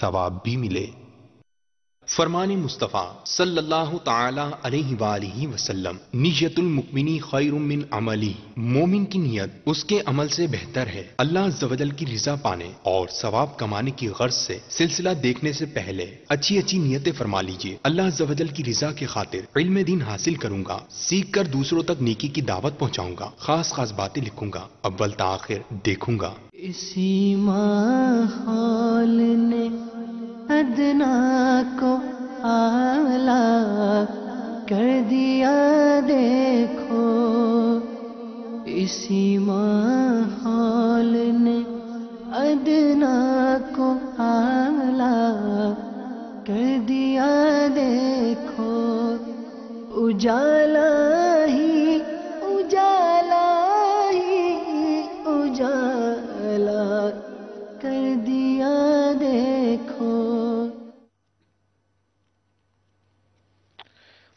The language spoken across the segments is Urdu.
ثواب بھی ملے۔ فرمان مصطفیٰ صلی اللہ تعالی علیہ وآلہ وسلم، نیت المؤمنی خیر من عملی، مومن کی نیت اس کے عمل سے بہتر ہے۔ اللہ عز و جل کی رضا پانے اور ثواب کمانے کی غرض سے سلسلہ دیکھنے سے پہلے اچھی اچھی نیتیں فرما لیجئے۔ اللہ عز و جل کی رضا کی خاطر علم دین حاصل کروں گا، سیکھ کر دوسروں تک نیکی کی دعوت پہنچاؤں گا، خاص خاص باتیں لکھوں گا، اول تا آخر دیکھوں گا۔ اسی ماحول نے ادنا کو اعلیٰ کر دیا دیکھو، اسی ماحول نے ادنا کو اعلیٰ کر دیا دیکھو، اجالا ہی اجالا ہی اجالا کر دیا دیکھو۔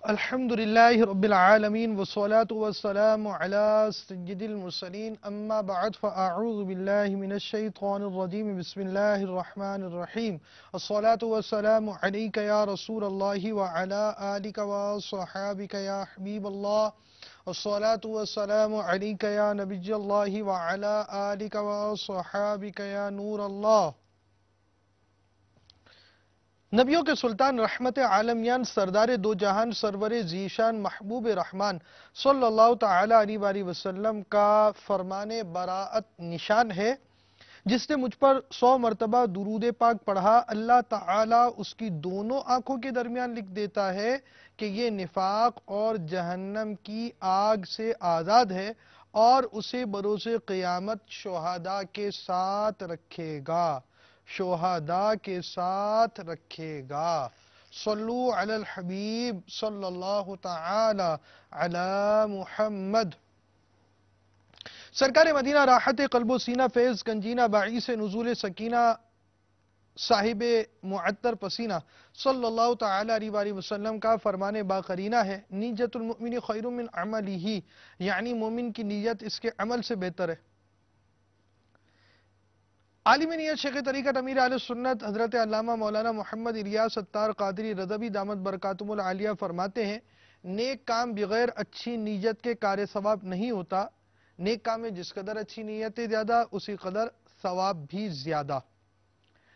الحمدللہ رب العالمین والصلاة والسلام علی سید المرسلین، اما بعد فاعوذ باللہ من الشیطان الرجیم، بسم اللہ الرحمن الرحیم۔ الصلاة والسلام علیک یا رسول اللہ وعلی آلک وصحابک یا حبیب اللہ، الصلاة والسلام علیک یا نبی اللہ وعلی آلک وصحابک یا نور اللہ۔ نبیوں کے سلطان، رحمت عالمیان، سردار دو جہان، سرور ذیشان، محبوب رحمان صلی اللہ تعالی علیہ وآلہ وسلم کا فرمان براءت نشان ہے، جس نے مجھ پر 100 مرتبہ درود پاک پڑھا، اللہ تعالی اس کی دونوں آنکھوں کے درمیان لکھ دیتا ہے کہ یہ نفاق اور جہنم کی آگ سے آزاد ہے، اور اسے بروز قیامت شہداء کے ساتھ رکھے گا، شہداء کے ساتھ رکھے گا۔ صلو علی الحبیب صلی اللہ تعالی علی محمد۔ سرکار مدینہ، راحت قلب و سینہ، فیض گنجینہ، باعث نزول سکینہ، صاحب معطر پسینہ صلی اللہ تعالی علیہ وآلہ وسلم کا فرمان باقرینہ ہے، نیت المؤمن خیر من عملہ، یعنی مومن کی نیت اس کے عمل سے بہتر ہے۔ عالم نیت شیخ طریقت امیر اہل سنت حضرت علامہ مولانا محمد الیاس اتار قادری رضوی دامت برکاتہم العالیہ فرماتے ہیں، نیک کام بغیر اچھی نیت کے کار ثواب نہیں ہوتا، نیک کام میں جس قدر اچھی نیتیں زیادہ، اسی قدر ثواب بھی زیادہ۔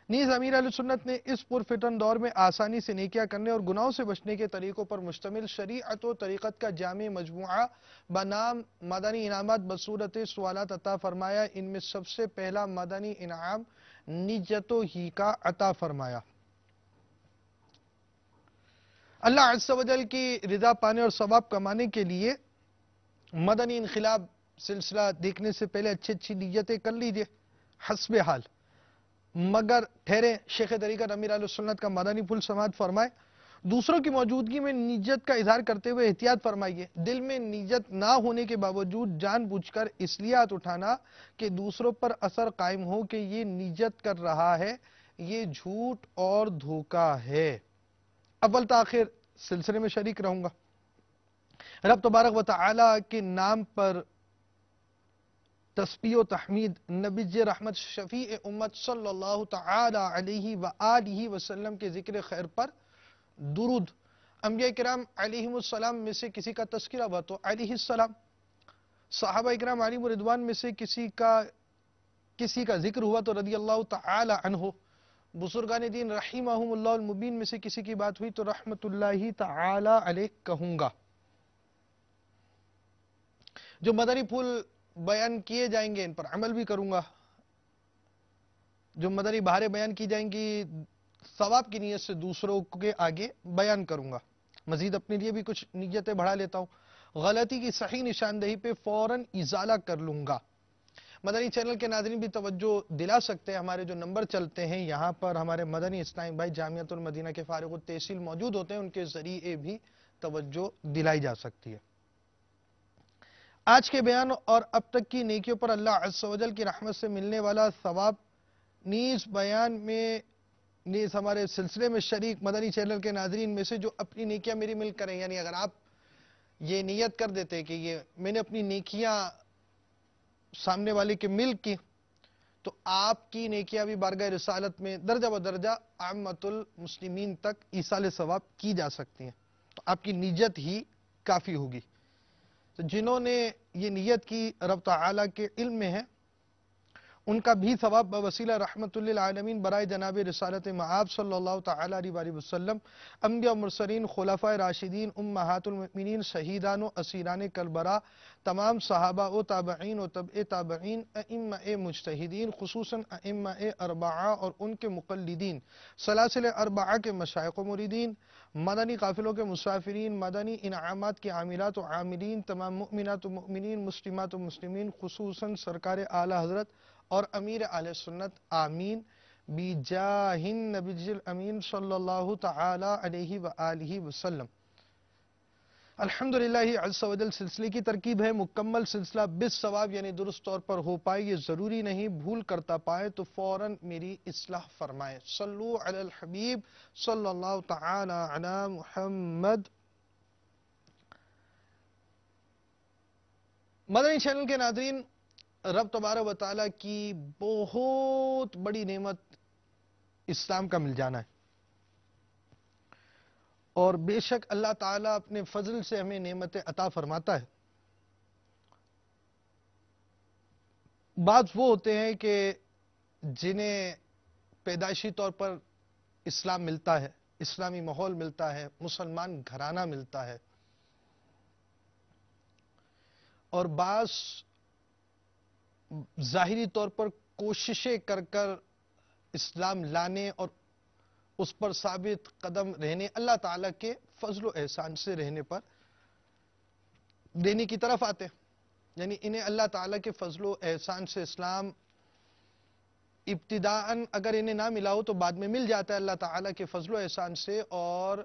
نیز امیر اہل سنت نے اس پرفتن دور میں آسانی سے نیکیاں کرنے اور گناہوں سے بچنے کے طریقوں پر مشتمل شریعت و طریقت کا جامع مجموعہ بنام مدنی انعامات بصورت سوالات عطا فرمایا۔ ان میں سب سے پہلا مدنی انعام نیتوں ہی کا عطا فرمایا۔ اللہ عز و جل کی رضا پانے اور ثواب کمانے کے لیے مدنی انقلاب سلسلہ دیکھنے سے پہلے اچھی اچھی نیتیں کر لیجئے حسب حال، مگر ٹھہریں شیخ طریقت امیر اہل سنت کا مدنی پھول سماعت فرمائے۔ دوسروں کی موجودگی میں نیت کا اظہار کرتے ہوئے احتیاط فرمائیے، دل میں نیت نہ ہونے کے باوجود جان بوجھ کر اس لیے ہاتھ اٹھانا کہ دوسروں پر اثر قائم ہو کہ یہ نیت کر رہا ہے، یہ جھوٹ اور دھوکہ ہے۔ اول تاخیر سلسلے میں شریک رہوں گا۔ رب تبارک و تعالی کے نام پر تسبیح و تحمید، نبی رحمت شفیع امت صلی اللہ تعالی علیہ وآلہ وسلم کے ذکر خیر پر درود، انبیاء کرام علیہم السلام میں سے کسی کا تذکرہ ہوا تو علیہ السلام، صحابہ اکرام علیہم رضوان میں سے کسی کا ذکر ہوا تو رضی اللہ تعالی عنہ، بزرگان دین رحمہم اللہ المبین میں سے کسی کی بات ہوئی تو رحمت اللہ تعالی علیہ کہوں گا۔ جو مدنی پھول بیان کیے جائیں گے ان پر عمل بھی کروں گا، جو مدنی بہاریں بیان کی جائیں گی ثواب کی نیت سے دوسروں کے آگے بیان کروں گا۔ مزید اپنے لیے بھی کچھ نیتیں بڑھا لیتا ہوں، غلطی کی صحیح نشاندہی پہ فوراً ازالہ کر لوں گا۔ مدنی چینل کے ناظرین بھی توجہ دلا سکتے ہیں، ہمارے جو نمبر چلتے ہیں یہاں پر ہمارے مدنی اسلامی بھائی جامعۃ المدینہ کے فارغ التحصیل موجود ہوتے ہیں، ان کے ذریعے بھی توجہ دلائی جا سکتی ہے۔ آج کے بیان اور اب تک کی نیکیوں پر اللہ عز و جل کی رحمت سے ملنے والا ثواب، نیز بیان میں نیز ہمارے سلسلے میں شریک مدنی چینل کے ناظرین میں سے جو اپنی نیکیاں میری مل کریں، یعنی اگر آپ یہ نیت کر دیتے کہ یہ میں نے اپنی نیکیاں سامنے والے کے مل کی تو آپ کی نیکیاں بھی بارگاہ رسالت میں درجہ بدرجہ عامت المسلمین تک ایصال ثواب کی جا سکتی ہیں. تو آپ کی نیت ہی کافی ہوگی. تو جنہوں نے یہ نیت کی رب تعالیٰ کے علم میں ہے، ان کا بھی ثواب بوسیلہ رحمت للعالمین برائے جناب رسالت مآب صلی اللہ تعالیٰ علیہ وسلم، انبیاء و مرسلین، خلفاء راشدین، امہات المؤمنین، شہیدان و اسیران کربلا، تمام صحابہ و تابعین و تبع تابعین، ائمہ مجتہدین، خصوصاً ائمہ اربعہ اور ان کے مقلدین، سلاسل اربعہ کے مشائخ و مریدین، مدنی قافلوں کے مسافرین، مدنی انعامات کے عاملات و عاملین، تمام مؤمنات و مؤمنین، مسلمات و مسلمین، خصوصاً سرکار اعلی حضرت اور امیر اہل سنت، آمین بجاہ النبی الامین صلی اللہ تعالی علیہ وآلہ وسلم. الحمدللہ عز و جل سلسلے کی ترکیب ہے مکمل سلسلہ بالثواب، یعنی درست طور پر ہو پائے یہ ضروری نہیں، بھول کرتا پائے تو فوراً میری اصلاح فرمائے. صلو علی الحبیب صلی اللہ تعالی علی محمد. مدنی چینل کے ناظرین، رب تبارک و تعالیٰ کی بہت بڑی نعمت اسلام کا مل جانا ہے، اور بے شک اللہ تعالیٰ اپنے فضل سے ہمیں نعمتیں عطا فرماتا ہے. بعض وہ ہوتے ہیں کہ جنہیں پیدائشی طور پر اسلام ملتا ہے، اسلامی ماحول ملتا ہے، مسلمان گھرانہ ملتا ہے، اور بعض ظاہری طور پر کوششیں کر کر اسلام لانے اور اس پر ثابت قدم رہنے، اللہ تعالیٰ کے فضل و احسان سے رہنے پر دینے کی طرف آتے ہیں. یعنی انہیں اللہ تعالیٰ کے فضل و احسان سے اسلام ابتداءً اگر انہیں نہ ملا ہو تو بعد میں مل جاتا ہے اللہ تعالیٰ کے فضل و احسان سے، اور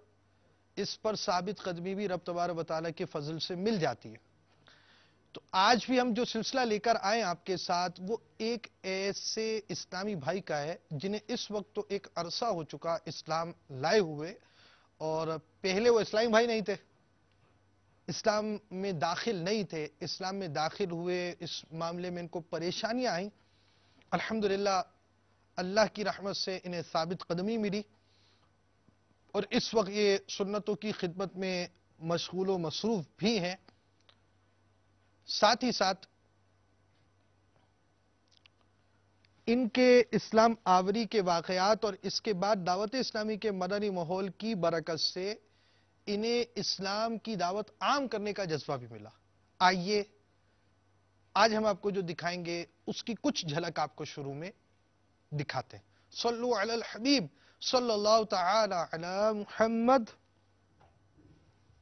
اس پر ثابت قدمی بھی رب تبارک و تعالیٰ کے فضل سے مل جاتی ہے. تو آج بھی ہم جو سلسلہ لے کر آئے آپ کے ساتھ، وہ ایک ایسے اسلامی بھائی کا ہے جنہیں اس وقت تو ایک عرصہ ہو چکا اسلام لائے ہوئے، اور پہلے وہ اسلامی بھائی نہیں تھے، اسلام میں داخل نہیں تھے. اسلام میں داخل ہوئے، اس معاملے میں ان کو پریشانیاں آئیں. الحمدللہ اللہ کی رحمت سے انہیں ثابت قدمی ملی، اور اس وقت یہ سنتوں کی خدمت میں مشغول و مصروف بھی ہیں. ساتھ ہی ساتھ ان کے اسلام آوری کے واقعات اور اس کے بعد دعوت اسلامی کے مدنی ماحول کی برکت سے انہیں اسلام کی دعوت عام کرنے کا جذبہ بھی ملا. آئیے آج ہم آپ کو جو دکھائیں گے اس کی کچھ جھلک آپ کو شروع میں دکھاتے ہیں. صلو علی الحبیب صلی اللہ تعالی علی محمد.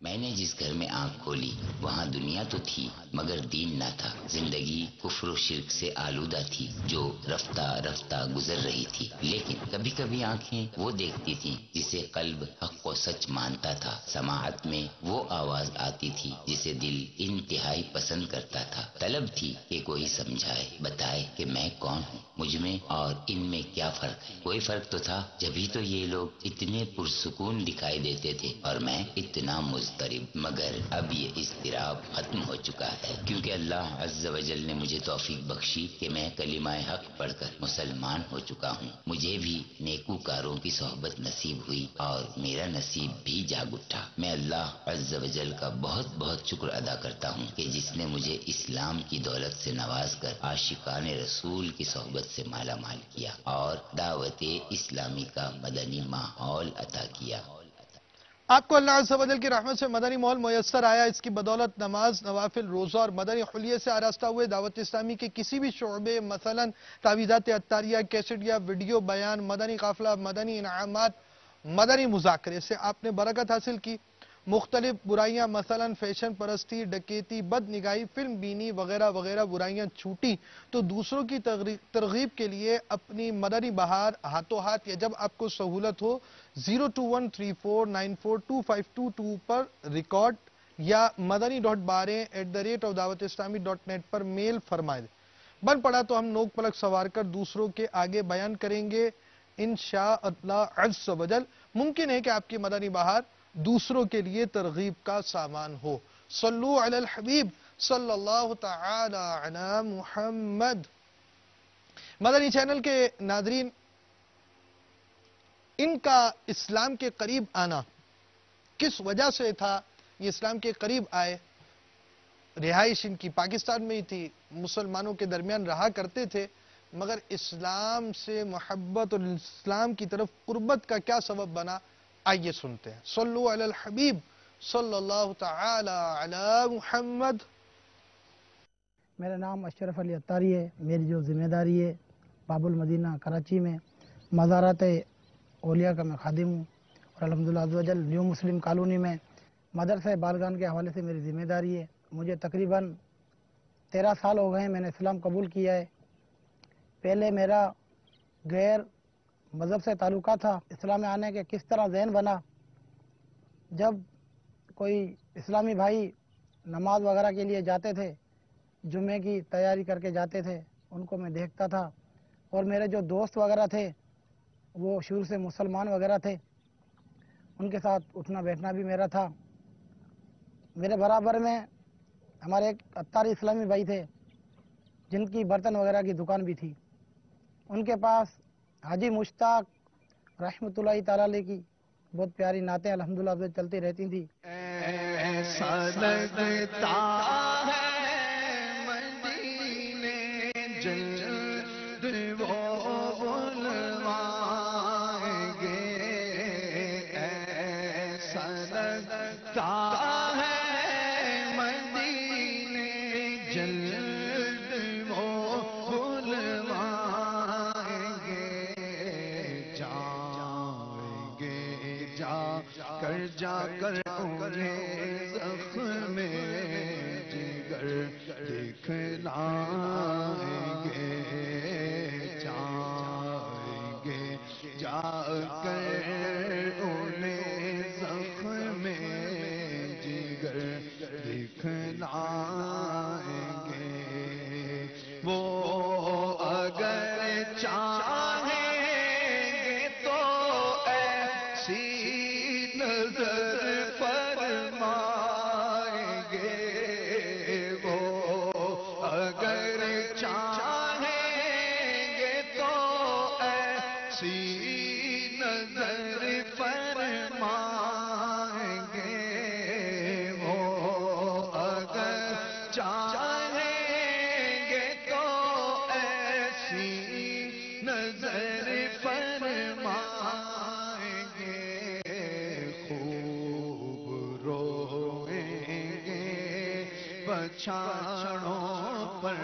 میں نے جس گھر میں آنکھ کھولی وہاں دنیا تو تھی مگر دین نہ تھا. زندگی کفر و شرک سے آلودہ تھی جو رفتہ رفتہ گزر رہی تھی. لیکن کبھی کبھی آنکھیں وہ دیکھتی تھیں جسے قلب حق و سچ مانتا تھا. سماعت میں وہ آواز آتی تھی جسے دل انتہائی پسند کرتا تھا. طلب تھی کہ کوئی سمجھائے، بتائے کہ میں کون ہوں، مجھ میں اور ان میں کیا فرق ہے. کوئی فرق تو تھا، جبھی تو یہ لوگ اتنے پرسکون دکھائی دیتے تھے اور میں اتنا مضطرب. مگر اب یہ اضطراب ختم ہو چکا ہے، کیونکہ اللہ عز و جل نے مجھے توفیق بخشی کہ میں کلمہ حق پڑھ کر مسلمان ہو چکا ہوں. مجھے بھی نیکوکاروں کی صحبت نصیب ہوئی اور میرا نصیب بھی جاگ اٹھا. میں اللہ عز و جل کا بہت بہت شکر ادا کرتا ہوں کہ جس نے مجھے اسلام کی دولت سے نواز کر عاشقان رسول کی صحبت سے مالا مال کیا اور دعوت اسلامی کا مدنی ماحول عطا کیا. آپ کو اللہ عز و جل کی رحمت سے مدنی ماحول میسر آیا. اس کی بدولت نماز، نوافل، روزہ اور مدنی حلیے سے آراستہ ہوئے دعوت اسلامی کے کسی بھی شعبے، مثلا تعویذات عطاریہ، کیسٹ یا ویڈیو بیان، مدنی قافلہ، مدنی انعامات، مدنی مذاکرے سے آپ نے برکت حاصل کی. مختلف برائیاں مثلا فیشن پرستی، ڈکیتی، بد نگاہی، فلم بینی وغیرہ وغیرہ برائیاں چھوٹی تو دوسروں کی ترغیب کے لیے اپنی مدنی بہار ہاتھوں ہاتھ یا جب آپ کو سہولت ہو 02134942522 پر ریکارڈ یا madani.12@dawateislami.net پر میل فرمائے دیں. بن پڑا تو ہم نوک پلک سوار کر دوسروں کے آگے بیان کریں گے انشاءاللہ عز و جل. ممکن ہے کہ آپ کی مدنی بہار دوسروں کے لیے ترغیب کا سامان ہو. صلو علی الحبیب صلی اللہ تعالی علی محمد. مدنی چینل کے ناظرین، ان کا اسلام کے قریب آنا کس وجہ سے تھا؟ یہ اسلام کے قریب آئے، رہائش ان کی پاکستان میں ہی تھی، مسلمانوں کے درمیان رہا کرتے تھے، مگر اسلام سے محبت اور اسلام کی طرف قربت کا کیا سبب بنا؟ آئیے سنتے ہیں۔ صلو علی الحبیب صلی اللہ تعالی علی محمد۔ میرا نام اشرف علی اتاری ہے۔ میری جو ذمہ داری ہے باب المدینہ کراچی میں مزارات اولیاء کا میں خادم ہوں، اور الحمدللہ عز و جل نیو مسلم کالونی میں مدرسہ بالغان کے حوالے سے میری ذمہ داری ہے۔ مجھے تقریباً 13 سال ہو گئے ہیں میں نے اسلام قبول کیا ہے۔ پہلے میرا غیر مذہب سے تعلقہ تھا، اسلام میں آنے کے کس طرح ذہن بنا، جب کوئی اسلامی بھائی نماز وغیرہ کے لیے جاتے تھے، جمعے کی تیاری کر کے جاتے تھے، ان کو میں دیکھتا تھا، اور میرے جو دوست وغیرہ تھے وہ شروع سے مسلمان وغیرہ تھے، ان کے ساتھ اٹھنا بیٹھنا بھی میرا تھا۔ میرے برابر میں ہمارے ایک اتاری اسلامی بھائی تھے جن کی برتن وغیرہ کی دکان بھی تھی، ان کے پاس حاجی مشتاق رحمۃ اللہ تعالی علیہ کی بہت پیاری نعتیں الحمدللہ چلتی رہتی تھیں۔ ایسا لگتا ہے مدینے جلد وہ بلوائیں گے، ایسا لگتا ہے مدینے جلد وہ بلوائیں گے، جائیں گے جا کر انہیں زخم جگر دکھلائیں گے، جائیں گے جا کر انہیں زخم جگر دکھلائیں گے، وہ اگر چاہیں گے تو ایسی نظر فرمائیں گے، وہ اگر چاہیں گے تو ایسی نظر فرمائیں گے، وہ اگر چاہیں گے تو ایسی نظر فرمائیں گے، خوب روئیں گے پچھاڑوں پر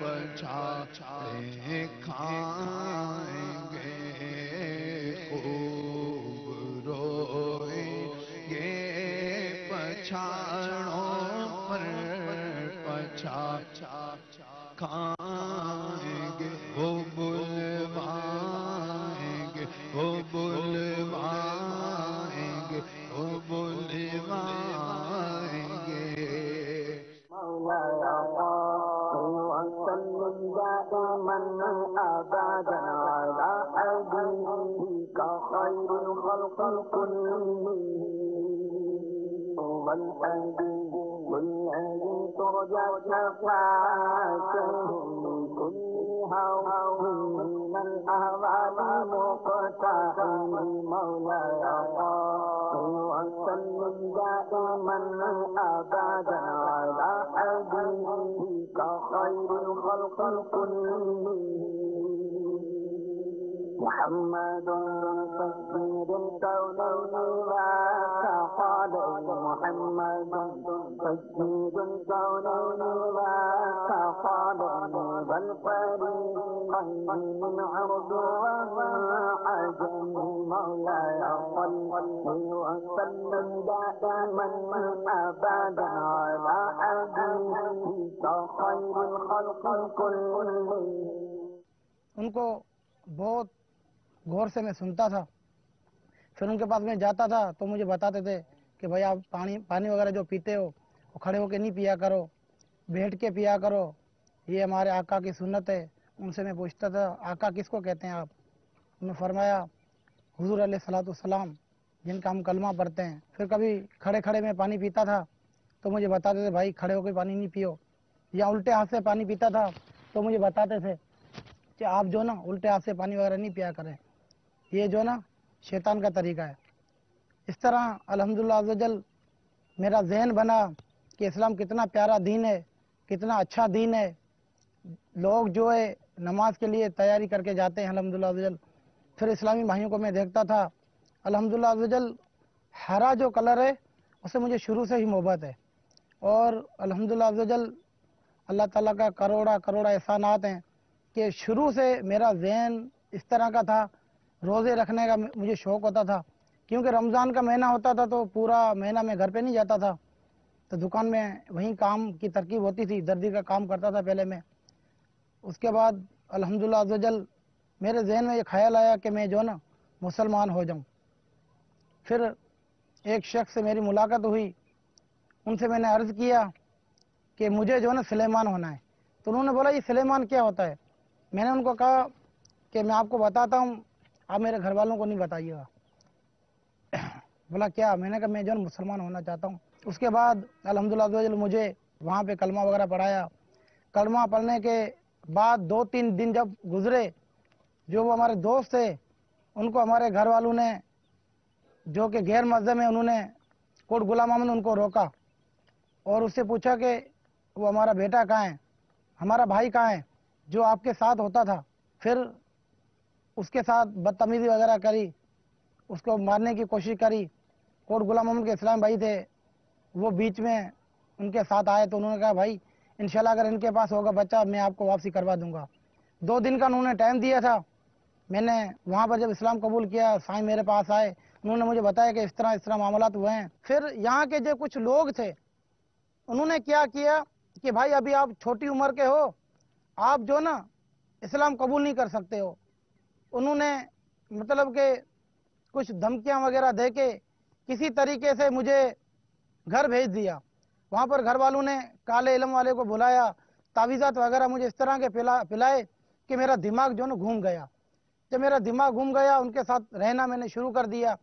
پچھاڑیں کھائیں گے، خوب روئیں گے پچھاڑوں پر پچھاڑیں کھائیں گے، وہ بلوائیں گے، وہ بلوائیں گے، وہ بلوائیں گے۔ محمد تسجيل الكونين لا تقال محمد تسجيل الكونين لا تقال بل فريقين من عرض وعجم مولاي صل وسلم دائما ابدا على حبيبك خير الخلق كلهم۔ ان کو بہت غور سے میں سنتا تھا، پھر ان کے پاس میں جاتا تھا تو مجھے بتاتے تھے کہ بھائی آپ پانی وغیرہ جو پیتے ہو وہ کھڑے ہو کے نہیں پیا کرو، بیٹھ کے پیا کرو، یہ ہمارے آقا کی سنت ہے۔ ان سے میں پوچھتا تھا آقا کس کو کہتے ہیں آپ؟ انہوں نے فرمایا حضور علیہ الصلوۃ والسلام جن کا ہم کلمہ پڑھتے ہیں۔ پھر کبھی کھڑے کھڑے میں پانی پیتا تھا تو مجھے بتاتے تھے بھائی کھڑے ہو کے پانی نہیں پیو، یا الٹے ہاتھ سے پانی پیتا تھا تو مجھے بتاتے تھے کہ آپ جو نا الٹے ہاتھ سے پانی وغیرہ نہیں پیا کریں، یہ جو نا شیطان کا طریقہ ہے۔ اس طرح الحمدللہ عزوجل میرا ذہن بنا کہ اسلام کتنا پیارا دین ہے، کتنا اچھا دین ہے۔ لوگ جو ہے نماز کے لیے تیاری کر کے جاتے ہیں الحمدللہ عزوجل۔ پھر اسلامی بھائیوں کو میں دیکھتا تھا الحمدللہ عزوجل، ہرا جو کلر ہے اسے مجھے شروع سے ہی محبت ہے، اور الحمدللہ عزوجل اللہ تعالیٰ کا کروڑا احسانات ہیں کہ شروع سے میرا ذہن اس طرح کا تھا۔ روزے رکھنے کا مجھے شوق ہوتا تھا، کیونکہ رمضان کا مہینہ ہوتا تھا تو پورا مہینہ میں گھر پہ نہیں جاتا تھا، تو دکان میں وہیں کام کی ترکیب ہوتی تھی، دردی کا کام کرتا تھا پہلے میں۔ اس کے بعد الحمدللہ عزوجل میرے ذہن میں یہ خیال آیا کہ میں جو نا مسلمان ہو جاؤں۔ پھر ایک شخص سے میری ملاقات ہوئی، ان سے میں نے عرض کیا کہ مجھے جو نا سلیمان ہونا ہے، تو انہوں نے بولا یہ سلیمان کیا ہوتا ہے؟ میں نے ان کو کہا کہ میں آپ کو بتاتا ہوں، آپ میرے گھر والوں کو نہیں بتائیے گا۔ بولا کیا؟ میں نے کہا میں جو نا مسلمان ہونا چاہتا ہوں۔ اس کے بعد الحمدللہ عزوجل مجھے وہاں پہ کلمہ وغیرہ پڑھایا۔ کلمہ پڑھنے کے بعد 2-3 دن جب گزرے، جو وہ ہمارے دوست تھے ان کو ہمارے گھر والوں نے، جو کہ غیر مذہب میں، انہوں نے کوٹ غلام احمد ان کو روکا اور اس سے پوچھا کہ وہ ہمارا بیٹا کہاں ہے، ہمارا بھائی کہاں ہے جو آپ کے ساتھ ہوتا تھا۔ پھر اس کے ساتھ بدتمیزی وغیرہ کری، اس کو مارنے کی کوشش کری۔ کوٹ غلام احمد کے اسلام بھائی تھے، وہ بیچ میں ان کے ساتھ آئے تو انہوں نے کہا بھائی انشاءاللہ اگر ان کے پاس ہوگا بچہ میں آپ کو واپسی کروا دوں گا۔ 2 دن کا انہوں نے ٹائم دیا تھا۔ میں نے وہاں پر جب اسلام قبول کیا، سائیں میرے پاس آئے، انہوں نے مجھے بتایا کہ اس طرح معاملات ہوئے ہیں۔ پھر یہاں کے جو کچھ لوگ تھے انہوں نے کیا کیا کہ بھائی ابھی آپ چھوٹی عمر کے ہو، آپ جو نا اسلام قبول نہیں کر سکتے ہو۔ انہوں نے مطلب کہ کچھ دھمکیاں وغیرہ دے کے کسی طریقے سے مجھے گھر بھیج دیا۔ وہاں پر گھر والوں نے کالے علم والے کو بلایا، تعویذات وغیرہ مجھے اس طرح کے پلائے کہ میرا دماغ جو نا گھوم گیا۔ جب میرا دماغ گھوم گیا، ان کے ساتھ رہنا میں نے شروع کر دیا۔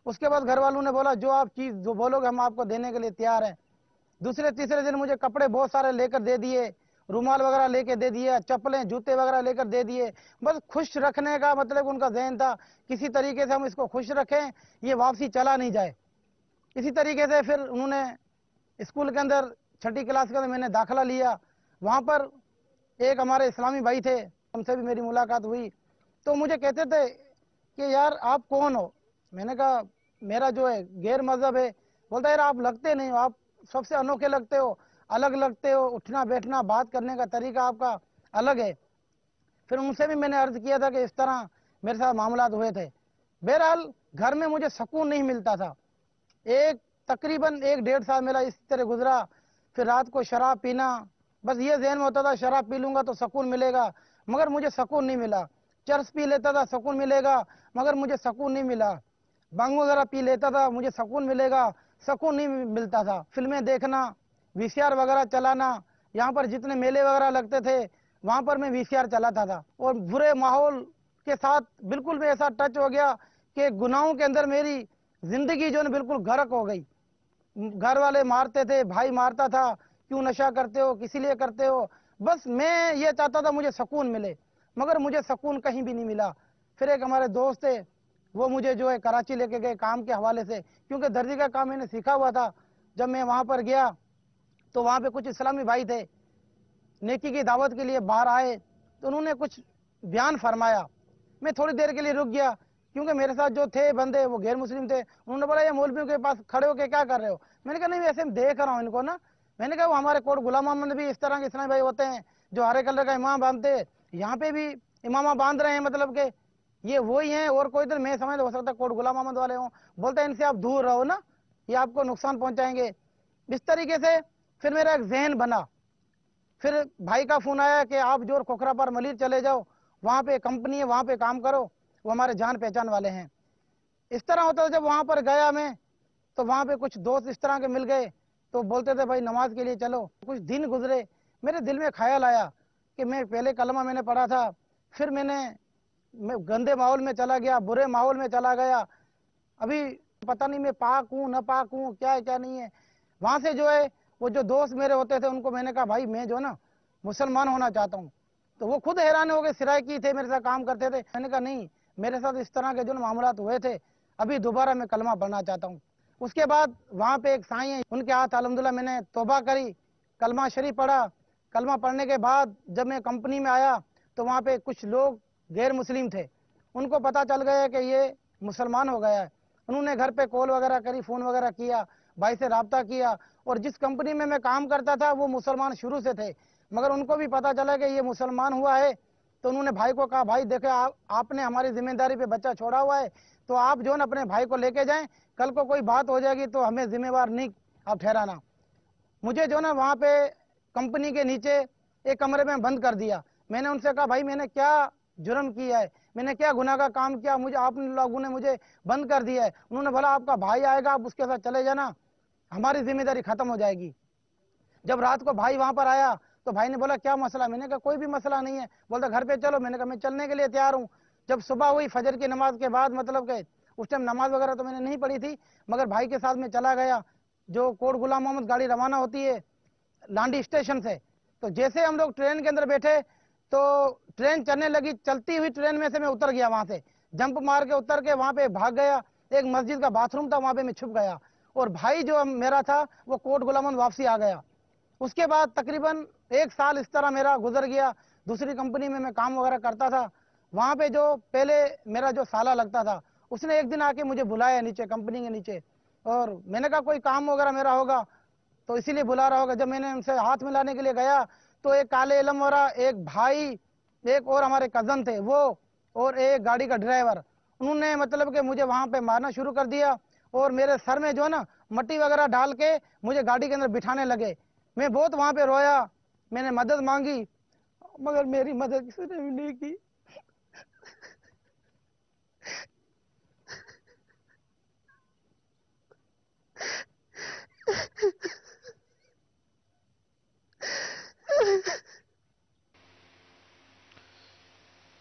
اس کے بعد گھر والوں نے بولا جو آپ چیز جو بولو گے ہم آپ کو دینے کے لیے تیار ہیں۔ دوسرے تیسرے دن مجھے کپڑے بہت سارے لے کر دے دیے، رومال وغیرہ لے کے دے دیے، چپلیں جوتے وغیرہ لے کر دے دیے۔ بس خوش رکھنے کا مطلب ان کا ذہن تھا، کسی طریقے سے ہم اس کو خوش رکھیں، یہ واپسی چلا نہیں جائے۔ اسی طریقے سے پھر انہوں نے اسکول کے اندر 6ٹھی کلاس کے اندر میں نے داخلہ لیا۔ وہاں پر ایک ہمارے اسلامی بھائی تھے، ان سے بھی میری ملاقات ہوئی، تو مجھے کہتے تھے کہ یار آپ کون ہو؟ میں نے کہا میرا جو ہے غیر مذہب ہے۔ بولتا یار آپ لگتے نہیں ہو، آپ سب سے انوکھے لگتے ہو، الگ لگتے ہو، اٹھنا بیٹھنا بات کرنے کا طریقہ آپ کا الگ ہے۔ پھر ان سے بھی میں نے عرض کیا تھا کہ اس طرح میرے ساتھ معاملات ہوئے تھے۔ بہرحال گھر میں مجھے سکون نہیں ملتا تھا۔ تقریباً 1-1.5 سال میرا اس طرح گزرا۔ پھر رات کو شراب پینا، بس یہ ذہن میں ہوتا تھا شراب پی لوں گا تو سکون ملے گا، مگر مجھے سکون نہیں ملا۔ چرس پی لیتا تھا سکون ملے گا، مگر مجھے سکون نہیں ملا۔ بانگ وغیرہ پی لیتا تھا، مجھے سکون ملے گا، سکون نہیں ملتا تھا۔ فلمیں دیکھنا، VCR وغیرہ چلانا، یہاں پر جتنے میلے وغیرہ لگتے تھے وہاں پر میں VCR چلاتا تھا، اور برے ماحول کے ساتھ بالکل میں ایسا ٹچ ہو گیا کہ گناہوں کے اندر میری زندگی جو ہے بالکل غرق ہو گئی۔ گھر والے مارتے تھے، بھائی مارتا تھا، کیوں نشہ کرتے ہو، کسی لیے کرتے ہو؟ بس میں یہ چاہتا تھا مجھے سکون ملے، مگر مجھے سکون کہیں بھی نہیں ملا۔ پھر ایک ہمارے دوست تھے، وہ مجھے جو ہے کراچی لے کے گئے کام کے حوالے سے، کیونکہ درزی کا کام میں نے سیکھا ہوا تھا۔ جب میں وہاں پر گیا تو وہاں پہ کچھ اسلامی بھائی تھے، نیکی کی دعوت کے لیے باہر آئے، تو انہوں نے کچھ بیان فرمایا۔ میں تھوڑی دیر کے لیے رک گیا، کیونکہ میرے ساتھ جو تھے بندے وہ غیر مسلم تھے۔ انہوں نے بولا یہ مولویوں کے پاس کھڑے ہو کے کیا کر رہے ہو؟ میں نے کہا نہیں ویسے دیکھ رہا ہوں ان کو نا۔ میں نے کہا وہ ہمارے کوٹ غلام احمد بھی اس طرح کے اسلامی بھائی ہوتے ہیں جو ہرے کلر کا امام باندھتے، یہاں پہ بھی امامہ باندھ رہے ہیں، مطلب کہ یہ وہی ہیں، اور کوئی تو میں سمجھ ہو سکتا کوٹ غلام احمد والے ہوں۔ بولتے ہیں ان سے آپ دور رہو نا، یہ آپ کو نقصان پہنچائیں گے۔ اس طریقے سے پھر میرا ایک ذہن بنا۔ پھر بھائی کا فون آیا کہ آپ جو کھوکھرا پر ملیر چلے جاؤ، وہاں پہ کمپنی ہے، وہاں پہ کام کرو، وہ ہمارے جان پہچان والے ہیں۔ اس طرح ہوتا تھا جب وہاں پر گیا میں، تو وہاں پہ کچھ دوست اس طرح کے مل گئے تو بولتے تھے بھائی نماز کے لیے چلو۔ کچھ دن گزرے، میرے دل میں خیال آیا کہ میں پہلے کلمہ میں نے پڑھا تھا، پھر میں گندے ماحول میں چلا گیا، برے ماحول میں چلا گیا، ابھی پتہ نہیں میں پاک ہوں نہ پاک ہوں، کیا ہے کیا نہیں ہے۔ وہاں سے جو ہے وہ جو دوست میرے ہوتے تھے ان کو میں نے کہا بھائی میں جو نا مسلمان ہونا چاہتا ہوں۔ تو وہ خود حیران ہو گئے، سرائکی تھے، میرے ساتھ کام کرتے تھے. میں نے کہا نہیں، میرے ساتھ اس طرح کے جو معاملات ہوئے تھے، ابھی دوبارہ میں کلمہ پڑھنا چاہتا ہوں. اس کے بعد وہاں پہ ایک سائیں ہیں، ان کے ہاتھ الحمدللہ میں نے توبہ کری، کلمہ شریف پڑھا. کلمہ پڑھنے کے بعد جب میں کمپنی میں آیا تو وہاں پہ کچھ لوگ غیر مسلم تھے، ان کو پتہ چل گیا کہ یہ مسلمان ہو گیا ہے. انہوں نے گھر پہ کال وغیرہ کری، فون وغیرہ کیا، بھائی سے رابطہ کیا. اور جس کمپنی میں کام کرتا تھا وہ مسلمان شروع سے تھے، مگر ان کو بھی پتہ چلا کہ یہ مسلمان ہوا ہے. تو انہوں نے بھائی کو کہا بھائی دیکھیں آپ نے ہماری ذمہ داری پہ بچہ چھوڑا ہوا ہے، تو آپ جو نا اپنے بھائی کو لے کے جائیں، کل کو کوئی بات ہو جائے گی تو ہمیں ذمہ وار نہیں آپ ٹھہرانا. مجھے جو نا وہاں پہ کمپنی کے نیچے ایک کمرے میں بند کر دیا. میں نے ان سے کہا بھائی میں نے کیا جرم کیا ہے، میں نے کیا گناہ کا کام کیا، مجھے آپ لوگوں نے مجھے بند کر دیا ہے. انہوں نے بولا آپ کا بھائی آئے گا، آپ اس کے ساتھ چلے جانا، ہماری ذمہ داری ختم ہو جائے گی. جب رات کو بھائی وہاں پر آیا تو بھائی نے بولا کیا مسئلہ؟ میں نے کہا کوئی بھی مسئلہ نہیں ہے. بولتا گھر پہ چلو. میں نے کہا میں چلنے کے لیے تیار ہوں. جب صبح ہوئی فجر کی نماز کے بعد، مطلب کہ اس ٹائم نماز وغیرہ تو میں نے نہیں پڑھی تھی، مگر بھائی کے ساتھ میں چلا گیا. جو کوٹ غلام محمد گاڑی روانہ ہوتی ہے لانڈی اسٹیشن سے، تو جیسے ہم لوگ ٹرین کے اندر بیٹھے تو ٹرین چلنے لگی. چلتی ہوئی ٹرین میں سے میں اتر گیا، وہاں سے جمپ مار کے اتر کے وہاں پہ بھاگ گیا. ایک مسجد کا باتھ روم تھا، وہاں پہ میں چھپ گیا. اور بھائی جو میرا تھا وہ کوٹ غلام محمد واپسی آ گیا. اس کے بعد تقریباً 1 سال اس طرح میرا گزر گیا. دوسری کمپنی میں کام وغیرہ کرتا تھا. وہاں پہ جو پہلے میرا جو سالہ لگتا تھا، اس نے ایک دن آ کے مجھے بلایا نیچے کمپنی کے نیچے، اور میں نے کہا کوئی کام وغیرہ میرا ہوگا تو اسی لیے بلا رہا ہوگا. جب میں نے ان سے ہاتھ ملانے کے لیے گیا تو ایک کالے علم والا ایک بھائی، ایک اور ہمارے کزن تھے وہ، اور ایک گاڑی کا ڈرائیور، انہوں نے مطلب کہ مجھے وہاں پہ مارنا شروع کر دیا. اور میرے سر میں جو ہے نا مٹی وغیرہ ڈال کے مجھے گاڑی کے اندر بٹھانے لگے. میں بہت وہاں پہ رویا، میں نے مدد مانگی، مگر میری مدد کسی نے بھی نہیں کی.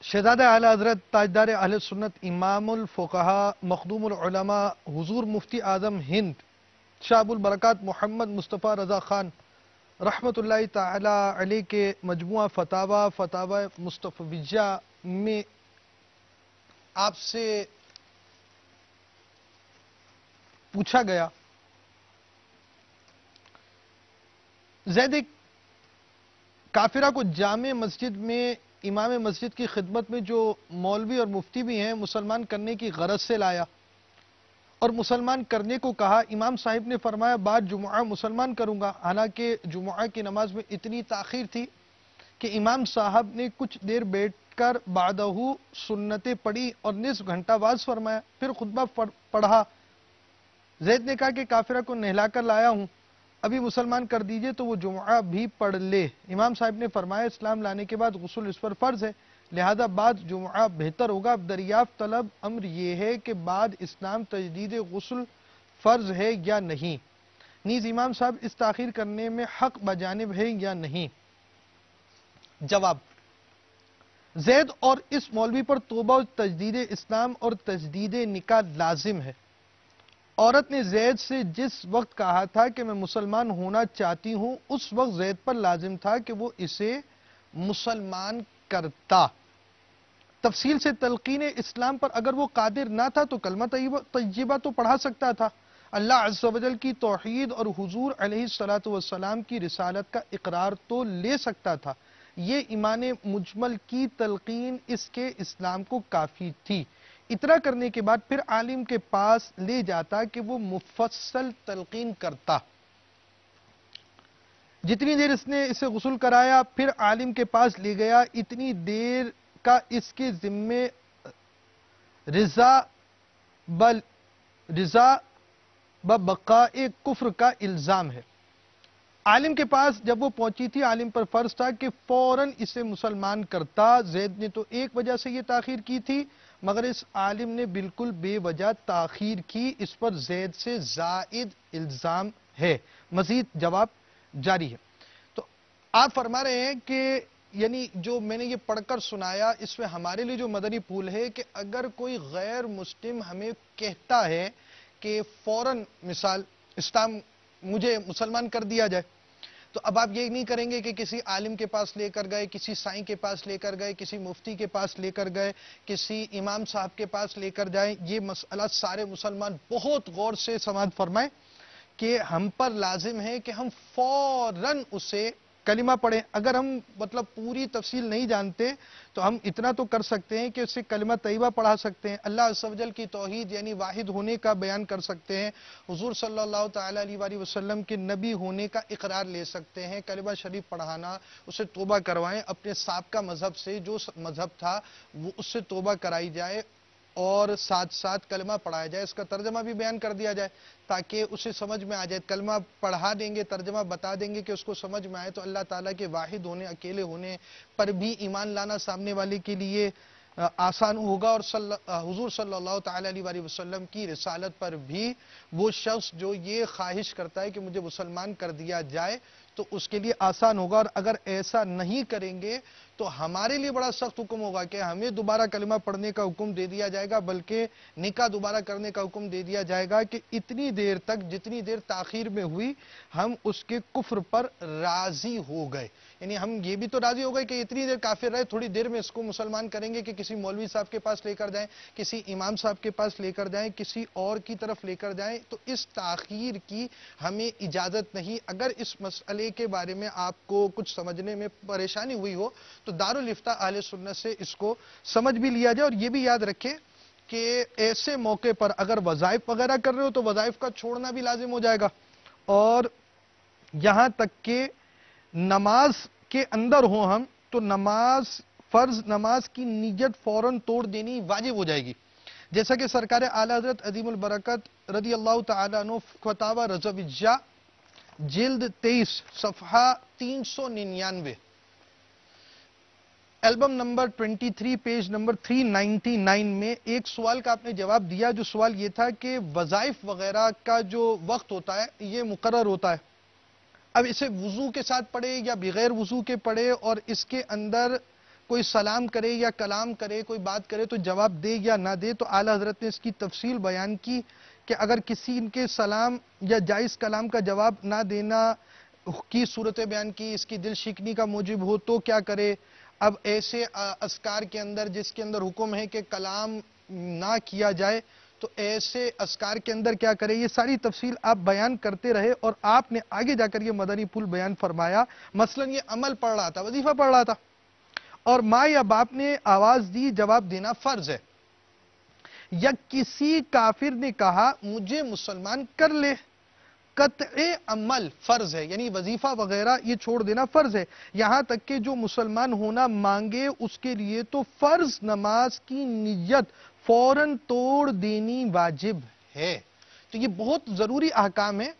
شہزادہ اعلی حضرت تاجدار اہل سنت، امام الفقہا، مخدوم العلماء، حضور مفتی اعظم ہند شاہ ابو البرکات محمد مصطفیٰ رضا خان رحمۃ اللہ تعالی علیہ کے مجموعہ فتاوی مصطفیہ میں آپ سے پوچھا گیا، زید کافرہ کو جامع مسجد میں امام مسجد کی خدمت میں جو مولوی اور مفتی بھی ہیں مسلمان کرنے کی غرض سے لایا اور مسلمان کرنے کو کہا. امام صاحب نے فرمایا بعد جمعہ مسلمان کروں گا. حالانکہ جمعہ کی نماز میں اتنی تاخیر تھی کہ امام صاحب نے کچھ دیر بیٹھ کر بعدہ سنتیں پڑھی اور نصف گھنٹہ واز فرمایا، پھر خطبہ پڑھا. زید نے کہا کہ کافرہ کو نہلا کر لایا ہوں، ابھی مسلمان کر دیجئے تو وہ جمعہ بھی پڑھ لے. امام صاحب نے فرمایا اسلام لانے کے بعد غسل اس پر فرض ہے، لہذا بعد جمعہ بہتر ہوگا. اب دریافت طلب امر یہ ہے کہ بعد اسلام تجدید غسل فرض ہے یا نہیں، نیز امام صاحب اس تاخیر کرنے میں حق بجانب ہے یا نہیں. جواب: زید اور اس مولوی پر توبہ و تجدید اسلام اور تجدید نکاح لازم ہے. عورت نے زید سے جس وقت کہا تھا کہ میں مسلمان ہونا چاہتی ہوں، اس وقت زید پر لازم تھا کہ وہ اسے مسلمان کرتا. تفصیل سے تلقین اسلام پر اگر وہ قادر نہ تھا تو کلمہ طیبہ تو پڑھا سکتا تھا، اللہ عز و جل کی توحید اور حضور علیہ السلام کی رسالت کا اقرار تو لے سکتا تھا. یہ ایمان مجمل کی تلقین اس کے اسلام کو کافی تھی. اتنا کرنے کے بعد پھر عالم کے پاس لے جاتا کہ وہ مفصل تلقین کرتا. جتنی دیر اس نے اسے غسل کرایا پھر عالم کے پاس لے گیا، اتنی دیر کا اس کے ذمے رضا ببقاء کفر کا الزام ہے. عالم کے پاس جب وہ پہنچی تھی، عالم پر فرض تھا کہ فوراً اسے مسلمان کرتا. زید نے تو ایک وجہ سے یہ تاخیر کی تھی، مگر اس عالم نے بالکل بے وجہ تاخیر کی، اس پر زید سے زائد الزام ہے. مزید جواب جاری ہے. تو آپ فرما رہے ہیں کہ یعنی جو میں نے یہ پڑھ کر سنایا اس میں ہمارے لیے جو مدنی پھول ہے کہ اگر کوئی غیر مسلم ہمیں کہتا ہے کہ فوراً مثال اسلام مجھے مسلمان کر دیا جائے، تو اب آپ یہ نہیں کریں گے کہ کسی عالم کے پاس لے کر گئے، کسی سائیں کے پاس لے کر گئے، کسی مفتی کے پاس لے کر گئے، کسی امام صاحب کے پاس لے کر جائیں. یہ مسئلہ سارے مسلمان بہت غور سے سماعت فرمائیں کہ ہم پر لازم ہے کہ ہم فوراً اسے کلمہ پڑھیں. اگر ہم مطلب پوری تفصیل نہیں جانتے تو ہم اتنا تو کر سکتے ہیں کہ اسے کلمہ طیبہ پڑھا سکتے ہیں، اللہ عز و جل کی توحید یعنی واحد ہونے کا بیان کر سکتے ہیں، حضور صلی اللہ تعالیٰ علیہ وآلہ وسلم کے نبی ہونے کا اقرار لے سکتے ہیں. کلمہ شریف پڑھانا، اسے توبہ کروائیں، اپنے سابقہ مذہب سے جو مذہب تھا وہ اس سے توبہ کرائی جائے اور ساتھ ساتھ کلمہ پڑھایا جائے. اس کا ترجمہ بھی بیان کر دیا جائے تاکہ اسے سمجھ میں آ جائے. کلمہ پڑھا دیں گے، ترجمہ بتا دیں گے کہ اس کو سمجھ میں آئے تو اللہ تعالیٰ کے واحد ہونے، اکیلے ہونے پر بھی ایمان لانا سامنے والے کے لیے آسان ہوگا، اور حضور صلی اللہ تعالیٰ علیہ وآلہ وسلم کی رسالت پر بھی وہ شخص جو یہ خواہش کرتا ہے کہ مجھے مسلمان کر دیا جائے تو اس کے لیے آسان ہوگا. اور اگر ایسا نہیں کریں گے تو ہمارے لیے بڑا سخت حکم ہوگا کہ ہمیں دوبارہ کلمہ پڑھنے کا حکم دے دیا جائے گا، بلکہ نکاح دوبارہ کرنے کا حکم دے دیا جائے گا کہ اتنی دیر تک جتنی دیر تاخیر میں ہوئی ہم اس کے کفر پر راضی ہو گئے. یعنی ہم یہ بھی تو راضی ہو گئے کہ اتنی دیر کافر رہے، تھوڑی دیر میں اس کو مسلمان کریں گے کہ کسی مولوی صاحب کے پاس لے کر جائیں، کسی امام صاحب کے پاس لے کر جائیں، کسی اور کی طرف لے کر جائیں. تو اس تاخیر کی ہمیں اجازت نہیں. اگر اس مسئلے کے بارے میں آپ کو کچھ سمجھنے میں پریشانی ہوئی ہو تو دارالافتاء اہل سنت سے اس کو سمجھ بھی لیا جائے. اور یہ بھی یاد رکھیں کہ ایسے موقع پر اگر وظائف وغیرہ کر رہے ہو تو وظائف کا چھوڑنا بھی لازم ہو جائے گا، اور یہاں تک کہ نماز کے اندر ہو ہم تو فرض نماز کی نیت فوراً توڑ دینی واجب ہو جائے گی. جیسا کہ سرکار اعلی حضرت عظیم البرکت رضی اللہ تعالیٰ عنہ فتاوی رضویہ جلد 23 صفحہ 399 البم نمبر 23 پیج نمبر 399 میں ایک سوال کا آپ نے جواب دیا، جو سوال یہ تھا کہ وظائف وغیرہ کا جو وقت ہوتا ہے یہ مقرر ہوتا ہے، اب اسے وضو کے ساتھ پڑھے یا بغیر وضو کے پڑھے، اور اس کے اندر کوئی سلام کرے یا کلام کرے، کوئی بات کرے تو جواب دے یا نہ دے. تو اعلی حضرت نے اس کی تفصیل بیان کی کہ اگر کسی ان کے سلام یا جائز کلام کا جواب نہ دینا کی صورت بیان کی، اس کی دل شکنی کا موجب ہو تو کیا کرے. اب ایسے اذکار کے اندر جس کے اندر حکم ہے کہ کلام نہ کیا جائے تو ایسے اذکار کے اندر کیا کرے، یہ ساری تفصیل آپ بیان کرتے رہے. اور آپ نے آگے جا کر یہ مدنی پھول بیان فرمایا. مثلا یہ عمل پڑھ رہا تھا، وظیفہ پڑھ رہا تھا، اور ماں یا باپ نے آواز دی، جواب دینا فرض ہے. یا کسی کافر نے کہا مجھے مسلمان کر لے، قطع عمل فرض ہے، یعنی وظیفہ وغیرہ یہ چھوڑ دینا فرض ہے. یہاں تک کہ جو مسلمان ہونا مانگے اس کے لیے تو فرض نماز کی نیت فوراً توڑ دینی واجب ہے. تو یہ بہت ضروری احکام ہے،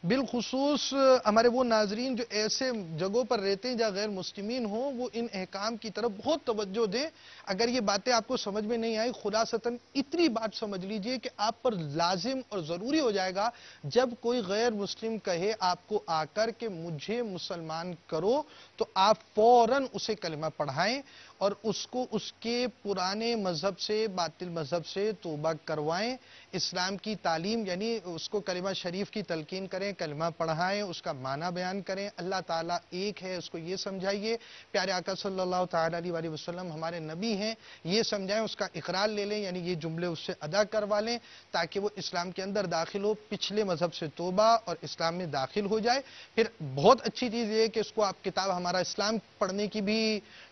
بالخصوص ہمارے وہ ناظرین جو ایسے جگہوں پر رہتے ہیں جہاں غیر مسلمین ہوں، وہ ان احکام کی طرف بہت توجہ دیں. اگر یہ باتیں آپ کو سمجھ میں نہیں آئی، خلاصتاً اتنی بات سمجھ لیجئے کہ آپ پر لازم اور ضروری ہو جائے گا جب کوئی غیر مسلم کہے آپ کو آ کر کہ مجھے مسلمان کرو تو آپ فوراً اسے کلمہ پڑھائیں اور اس کو اس کے پرانے مذہب سے، باطل مذہب سے توبہ کروائیں. اسلام کی تعلیم یعنی اس کو کلمہ شریف کی تلقین کریں، کلمہ پڑھائیں، اس کا معنی بیان کریں. اللہ تعالیٰ ایک ہے، اس کو یہ سمجھائیے. پیارے آقا صلی اللہ تعالیٰ علیہ وآلہ وسلم ہمارے نبی ہیں، یہ سمجھائیں، اس کا اقرار لے لیں، یعنی یہ جملے اس سے ادا کروا لیں تاکہ وہ اسلام کے اندر داخل ہو، پچھلے مذہب سے توبہ اور اسلام میں داخل ہو جائے. پھر بہت اچھی چیز یہ ہے کہ اس کو آپ کتاب ہمارا اسلام پڑھنے کی بھی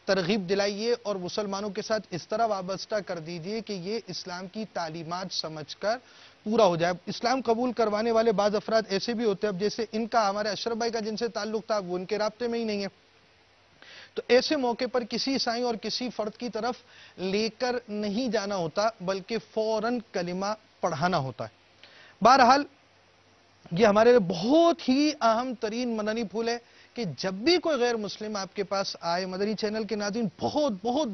ترغیب دلائیے اور مسلمانوں کے ساتھ اس طرح وابستہ کر دیجئے کہ یہ اسلام کی تعلیمات سمجھ کر پورا ہو جائے. اسلام قبول کروانے والے بعض افراد ایسے بھی ہوتے ہیں، اب جیسے ان کا ہمارے اشرف بھائی کا جن سے تعلق تھا وہ ان کے رابطے میں ہی نہیں ہے، تو ایسے موقع پر کسی عیسائی اور کسی فرد کی طرف لے کر نہیں جانا ہوتا بلکہ فوراً کلمہ پڑھانا ہوتا ہے. بہرحال یہ ہمارے لیے بہت ہی اہم ترین مدنی پھول ہے کہ جب بھی کوئی غیر مسلم آپ کے پاس آئے، مدنی چینل کے ناظرین بہت بہت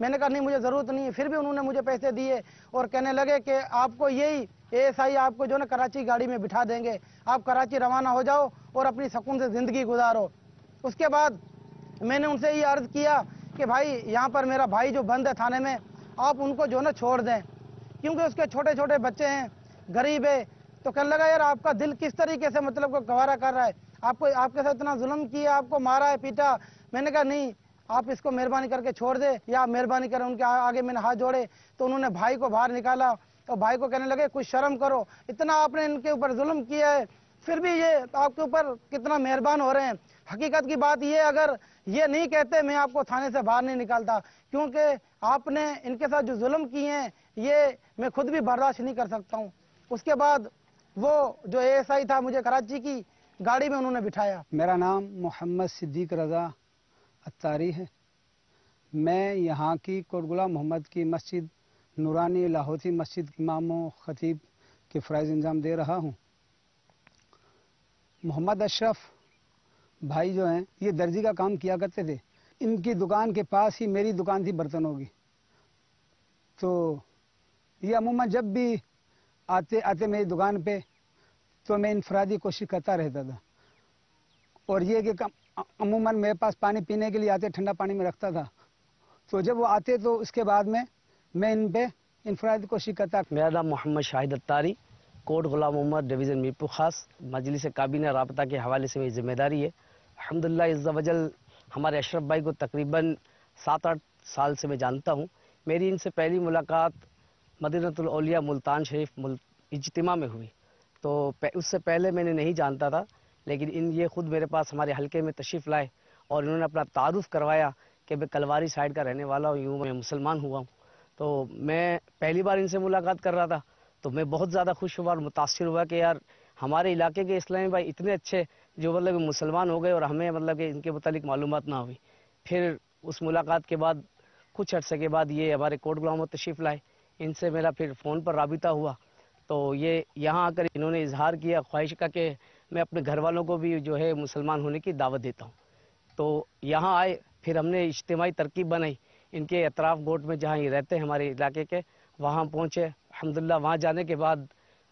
میں نے کہا نہیں مجھے ضرورت نہیں ہے، پھر بھی انہوں نے مجھے پیسے دیے اور کہنے لگے کہ آپ کو یہی ASI آپ کو جو نا کراچی گاڑی میں بٹھا دیں گے، آپ کراچی روانہ ہو جاؤ اور اپنی سکون سے زندگی گزارو۔ اس کے بعد میں نے ان سے یہ عرض کیا کہ بھائی یہاں پر میرا بھائی جو بند ہے تھانے میں، آپ ان کو جو نا چھوڑ دیں، کیونکہ اس کے چھوٹے چھوٹے بچے ہیں، غریب ہے۔ تو کہنے لگا یار آپ کا دل کس طریقے سے مطلب کو گوارا کر رہا ہے، آپ کے ساتھ اتنا ظلم کیا، آپ کو مارا ہے پیٹا۔ میں نے کہا نہیں آپ اس کو مہربانی کر کے چھوڑ دے، یا مہربانی کریں ان کے آگے میں نے ہاتھ جوڑے تو انہوں نے بھائی کو باہر نکالا اور بھائی کو کہنے لگے کچھ شرم کرو، اتنا آپ نے ان کے اوپر ظلم کیا ہے، پھر بھی یہ آپ کے اوپر کتنا مہربان ہو رہے ہیں۔ حقیقت کی بات یہ اگر یہ نہیں کہتے میں آپ کو تھانے سے باہر نہیں نکالتا، کیونکہ آپ نے ان کے ساتھ جو ظلم کیے ہیں یہ میں خود بھی برداشت نہیں کر سکتا ہوں۔ اس کے بعد وہ جو ASI تھا مجھے کراچی کی گاڑی میں انہوں نے بٹھایا۔ میرا نام محمد صدیق رضا اتاری ہے، میں یہاں کی کوٹ غلام محمد کی مسجد نورانی لاہوتی مسجد کے امام و خطیب کے فرائض انجام دے رہا ہوں۔ محمد اشرف بھائی جو ہیں یہ درزی کا کام کیا کرتے تھے، ان کی دکان کے پاس ہی میری دکان تھی برتنوں کی، تو یہ عموماً جب بھی آتے میری دکان پہ تو میں انفرادی کوشش کرتا رہتا تھا، اور یہ کہ عموماً میرے پاس پانی پینے کے لیے آتے ٹھنڈا پانی میں رکھتا تھا، تو جب وہ آتے تو اس کے بعد میں ان پہ انفرادی کوشش کرتا۔ میرا نام محمد شاہد اتاری، کوٹ غلام محمد ڈویژن میرپور خاص، مجلس کابینہ رابطہ کے حوالے سے میری ذمہ داری ہے۔ الحمدللہ عز و جل ہمارے اشرف بھائی کو تقریباً 7-8 سال سے میں جانتا ہوں۔ میری ان سے پہلی ملاقات مدینۃ الاولیاء ملتان شریف اجتماع میں ہوئی، تو اس سے پہلے میں نے نہیں جانتا تھا، لیکن یہ خود میرے پاس ہمارے حلقے میں تشریف لائے اور انہوں نے اپنا تعارف کروایا کہ میں کلواری سائیڈ کا رہنے والا ہوں، یوں میں مسلمان ہوا ہوں۔ تو میں پہلی بار ان سے ملاقات کر رہا تھا تو میں بہت زیادہ خوش ہوا اور متاثر ہوا کہ یار ہمارے علاقے کے اسلامی بھائی اتنے اچھے جو مطلب مسلمان ہو گئے اور ہمیں مطلب کہ ان کے متعلق معلومات نہ ہوئی۔ پھر اس ملاقات کے بعد کچھ عرصے کے بعد یہ ہمارے کوٹ غلام میں تشریف لائے، ان سے میرا پھر فون پر رابطہ ہوا، تو یہ یہاں آ کر انہوں نے اظہار کیا خواہش کا کہ میں اپنے گھر والوں کو بھی جو ہے مسلمان ہونے کی دعوت دیتا ہوں۔ تو یہاں آئے، پھر ہم نے اجتماعی ترکیب بنائی، ان کے اطراف گوٹ میں جہاں یہ رہتے ہیں ہمارے علاقے کے، وہاں پہنچے۔ الحمدللہ وہاں جانے کے بعد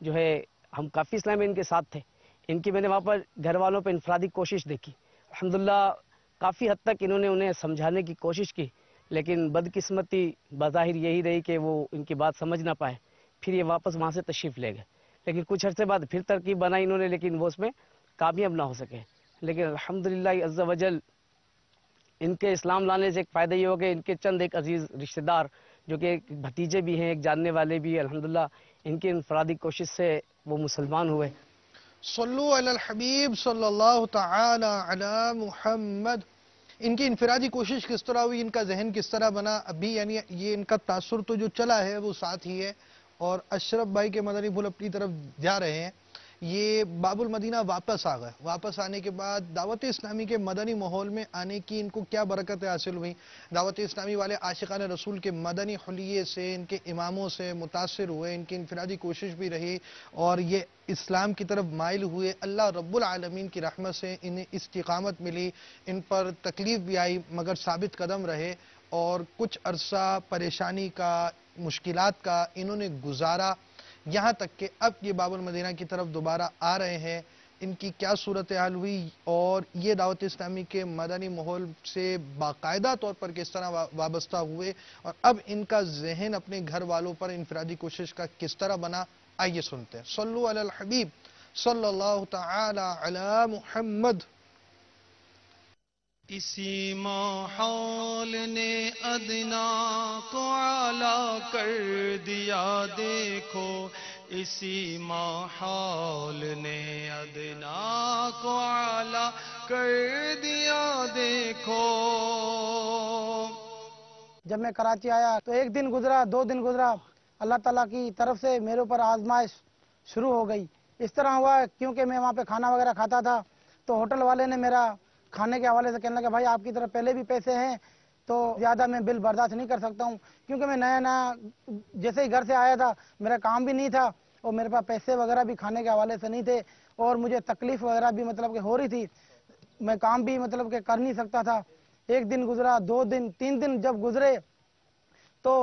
جو ہے ہم کافی اسلامی ان کے ساتھ تھے، ان کی میں نے وہاں پر گھر والوں پہ انفرادی کوشش دیکھی۔ الحمدللہ کافی حد تک انہوں نے انہیں سمجھانے کی کوشش کی، لیکن بدقسمتی بظاہر یہی رہی کہ وہ ان کی بات سمجھ نہ پائے، پھر یہ واپس وہاں سے تشریف لے گئے۔ لیکن کچھ عرصے بعد پھر ترکیب بنائی انہوں نے، لیکن وہ اس میں کامیاب نہ ہو سکے۔ لیکن الحمدللہ عز و جل ان کے اسلام لانے سے ایک فائدہ یہ ہو کہ ان کے چند ایک عزیز رشتہ دار جو کہ ایک بھتیجے بھی ہیں، ایک جاننے والے بھی ہیں، الحمدللہ ان کی انفرادی کوشش سے وہ مسلمان ہوئے۔ صلو علی الحبیب صلی اللہ تعالی علی محمد۔ ان کی انفرادی کوشش کس طرح ہوئی، ان کا ذہن کس طرح بنا، ابھی یعنی یہ ان کا تاثر تو جو چلا ہے وہ ساتھ ہی ہے، اور اشرف بھائی کے مدنی پھول اپنی طرف جا رہے ہیں۔ یہ باب المدینہ واپس آ گئے، واپس آنے کے بعد دعوت اسلامی کے مدنی ماحول میں آنے کی ان کو کیا برکتیں حاصل ہوئیں۔ دعوت اسلامی والے عاشقان رسول کے مدنی حلیے سے، ان کے اماموں سے متاثر ہوئے، ان کی انفرادی کوشش بھی رہی اور یہ اسلام کی طرف مائل ہوئے۔ اللہ رب العالمین کی رحمت سے انہیں استقامت ملی، ان پر تکلیف بھی آئی مگر ثابت قدم رہے، اور کچھ عرصہ پریشانی کا، مشکلات کا انہوں نے گزارا، یہاں تک کہ اب یہ باب المدینہ کی طرف دوبارہ آ رہے ہیں۔ ان کی کیا صورتحال ہوئی اور یہ دعوت اسلامی کے مدنی ماحول سے باقاعدہ طور پر کس طرح وابستہ ہوئے، اور اب ان کا ذہن اپنے گھر والوں پر انفرادی کوشش کا کس طرح بنا، آئیے سنتے ہیں۔ صلو علی الحبیب صلی اللہ تعالی علی محمد۔ اسی ماحول نے ادنا کو اعلیٰ کر دیا دیکھو، اسی ماحول نے ادنا کو اعلیٰ کر دیا دیکھو۔ جب میں کراچی آیا تو ایک دن گزرا، 2 دن گزرا، اللہ تعالیٰ کی طرف سے میرے اوپر آزمائش شروع ہو گئی۔ اس طرح ہوا کیونکہ میں وہاں پہ کھانا وغیرہ کھاتا تھا تو ہوٹل والے نے میرا کھانے کے حوالے سے کہنے لگا بھائی آپ کی طرف پہلے بھی پیسے ہیں تو زیادہ میں بل برداشت نہیں کر سکتا ہوں، کیونکہ میں نیا جیسے ہی گھر سے آیا تھا، میرا کام بھی نہیں تھا اور میرے پاس پیسے وغیرہ بھی کھانے کے حوالے سے نہیں تھے، اور مجھے تکلیف وغیرہ بھی مطلب کہ ہو رہی تھی، میں کام بھی مطلب کہ کر نہیں سکتا تھا۔ ایک دن گزرا، 2 دن، 3 دن جب گزرے تو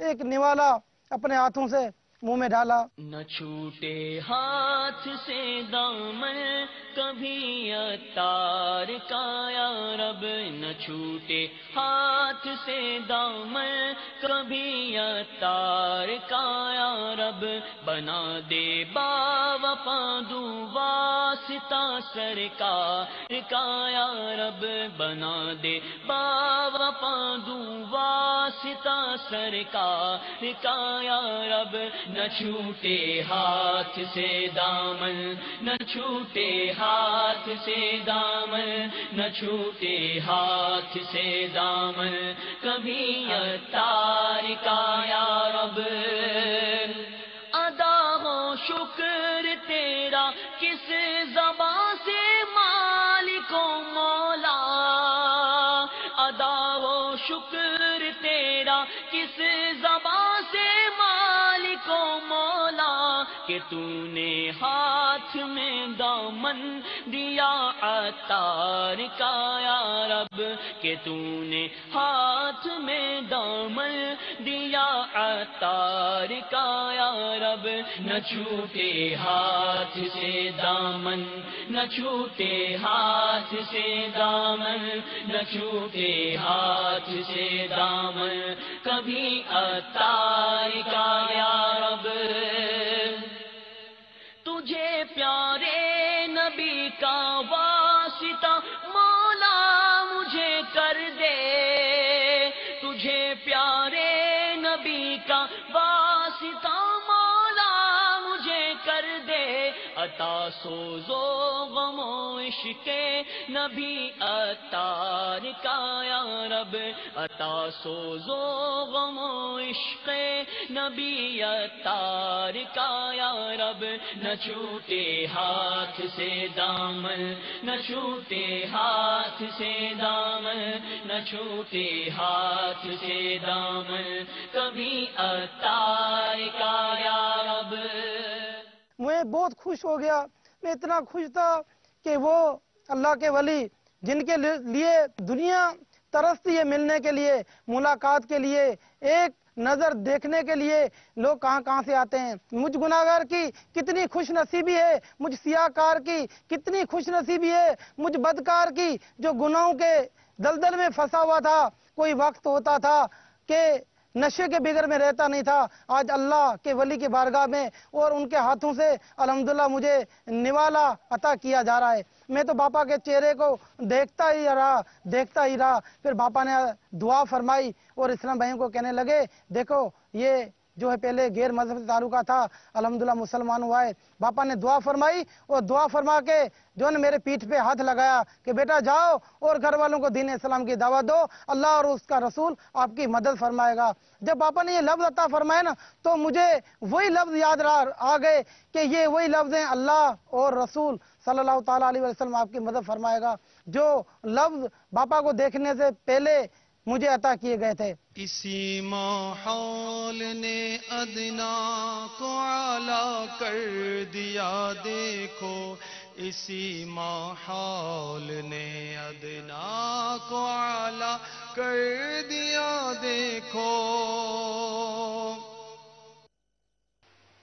ایک نوالا اپنے ہاتھوں سے منہ میں ڈالا. نہ چھوٹے ہاتھ سے دامن کبھی عطار کا یا رب، نہ چھوٹے ہاتھ سے دامن کبھی عطار کا یا رب، بنا دے باوفا دو واسطہ سرکار کا یا رب، بنا دے باوفا دو واسطہ سرکار کا یا رب. نہ چھوٹے ہاتھ سے دامن، نہ چھوٹے ہاتھ سے دامن، نہ چھوٹے ہاتھ سے دامن کبھی عطار کا یا رب. ادا ہو شکر تیرا کس زبان سے مالک و مولا، ادا ہو شکر تیرا کس زبان سے مالک و مولا، کہ تو نے ہاتھ میں دامن دیا عطار کا یا رب، کہ تو نے ہاتھ میں دامن دیا عطار کا یا رب. نہ چھوٹے ہاتھ سے دامن، نہ چھوٹے ہاتھ سے دامن، نہ چھوٹے ہاتھ سے دامن کبھی عطار کا یا رب. تجھے پیارے نبی کا واسطہ مولا مجھے کر دے، تجھے پیارے نبی کا واسطہ مولا مجھے کر دے. عطا سوزو غم و عشق نبی عطار کا یا رب، عطا سوزو غم و عشق نبی عطار کا یا رب. نہ چھوٹے ہاتھ سے دامن، نہ چھوٹے ہاتھ سے دامن، نہ چھوٹے ہاتھ سے دامن کبھی عطار کا یا رب. میں بہت خوش ہو گیا. میں اتنا خوش تھا کہ وہ اللہ کے ولی جن کے لیے دنیا ترستی ہے ملنے کے لیے، ملاقات کے لیے، ایک نظر دیکھنے کے لیے لوگ کہاں کہاں سے آتے ہیں. مجھ گناہگار کی کتنی خوش نصیبی ہے، مجھ سیاہ کار کی کتنی خوش نصیبی ہے، مجھ بدکار کی جو گناہوں کے دلدل میں پھنسا ہوا تھا. کوئی وقت ہوتا تھا کہ نشے کے بغیر میں رہتا نہیں تھا. آج اللہ کے ولی کی بارگاہ میں اور ان کے ہاتھوں سے الحمدللہ مجھے نوالا عطا کیا جا رہا ہے. میں تو باپا کے چہرے کو دیکھتا ہی رہا. پھر باپا نے دعا فرمائی اور اسلام بھائیوں کو کہنے لگے دیکھو یہ جو ہے پہلے غیر مذہب سے تعلقہ تھا، الحمدللہ مسلمان ہوا ہے. باپا نے دعا فرمائی اور دعا فرما کے جو نے میرے پیٹھ پہ ہاتھ لگایا کہ بیٹا جاؤ اور گھر والوں کو دین اسلام کی دعوت دو، اللہ اور اس کا رسول آپ کی مدد فرمائے گا. جب باپا نے یہ لفظ عطا فرمایا نا تو مجھے وہی لفظ یاد آ گئے کہ یہ وہی لفظ ہیں اللہ اور رسول صلی اللہ تعالیٰ علیہ وسلم آپ کی مدد فرمائے گا، جو لفظ باپا کو دیکھنے سے پہلے مجھے عطا کیے گئے تھے. اسی ماحول نے ادنا کو اعلیٰ کر دیا دیکھو، اسی ماحول نے ادنا کو اعلیٰ کر دیا دیکھو.